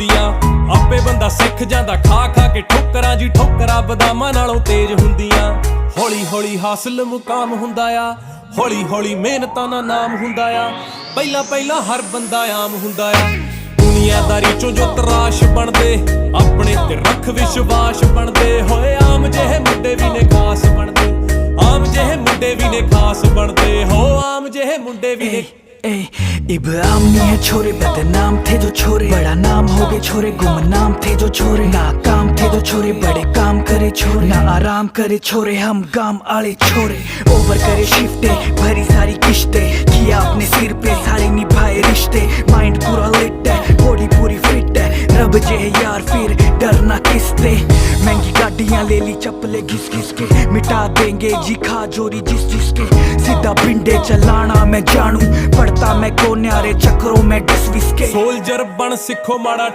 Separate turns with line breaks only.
ਹੁੰਦੀਆਂ। ਆਪੇ ਬੰਦਾ ਸਿੱਖ ਜਾਂਦਾ ਖਾ ਖਾ ਕੇ ਠੋਕਰਾਂ ਜੀ, ਠੋਕਰਾਂ ਬਦਾਮਾਂ ਨਾਲੋਂ ਤੇਜ਼ ਹੁੰਦੀਆਂ। ਹੌਲੀ ਹੌਲੀ ਹਾਸਲ ਮੁਕਾਮ ਹੁੰਦਾ ਆ, ਹੌਲੀ ਹੌਲੀ ਮਿਹਨਤਾਂ ਦਾ ਨਾਮ ਹੁੰਦਾ ਆ। ਪਹਿਲਾਂ ਪਹਿਲਾਂ ਹਰ ਬੰਦਾ ਆਮ ਹੁੰਦਾ ਆ। ਦੁਨੀਆਦਾਰੀ ਚੋਂ ਜੋ ਤਰਾਸ਼ ਬਣਦੇ, ਆਪਣੇ ਤੇ ਰੱਖ ਵਿਸ਼ਵਾਸ ਬਣਦੇ ਹੋਏ। ਆਮ ਜਿਹੇ ਮੁੰਡੇ ਵੀ ਨੇ ਖਾਸ ਬਣਦੇ, ਆਮ ਜਿਹੇ ਮੁੰਡੇ भी ने खास बनते हो, आम जेहे मुंडे भी ने।
इब्राहिम नहीं है छोरे, बदनाम थे जो छोरे, बड़ा नाम हो गए छोरे, गुमनाम थे जो छोरे, नाकाम थे जो छोरे, बड़े काम करे छोरे, ना आराम करे छोरे, हम गाम आले छोरे। ओवर करे शिफ्टे, भरी सारी किश्ते, किया अपने सिर पे सारे निभाए रिश्ते। माइंड पूरा लिट है, बॉडी पूरी फिट है, रब जे यार फिर डरना किसते। महंगी गाड़ियां ले ली चप्पले घिस घिस के, मिटा देंगे जी खा जोरी जिस जिसके। सीधा पिंडे चलाना मैं जानू, पड़ता मैं को न्यारे चक्रों में डिस विस के।
सोल्जर बन सिखो माड़ा